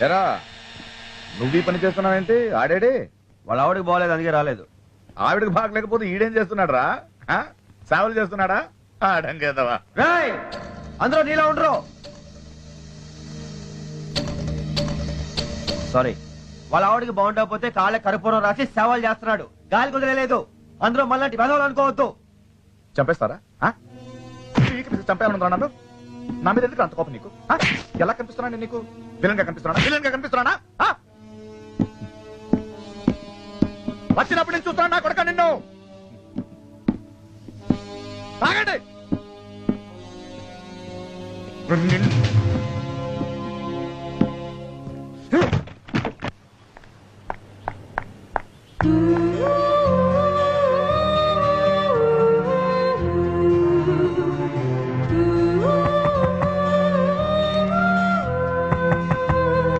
ఎరా నువ్వు ఈ పని చేస్తున్నావేంటి? ఆడాడే వాళ్ళ ఆవిడకి బాగలేదు, అందుకే రాలేదు. ఆవిడకి బాగలేకపోతే ఈడేం చేస్తున్నాడు రా? సేవలు చేస్తున్నాడా? ఆడంకేదవా? రేయ్, అందరూ నీలా ఉండరు. సారీ, వాళ్ళ ఆవిడకి బాగుండకపోతే కాళ్ళ కర్పూరం రాసి సేవలు చేస్తున్నాడు. గాలి కుదిరలేదు. అందరూ మళ్ళీ వెదవలు అనుకోవద్దు. చంపేస్తారా? చంపేమన్నా నన్ను? నా మీద ఎందుకు అంత కోపం నీకు? ఎలా కనిపిస్తున్నా నేను నీకు? విలన్ గా కనిపిస్తున్నా? విలన్ గా కనిపిస్తున్నా? వచ్చినప్పుడు నేను చూస్తున్నా నా కొడుక నిన్ను. తాగండి.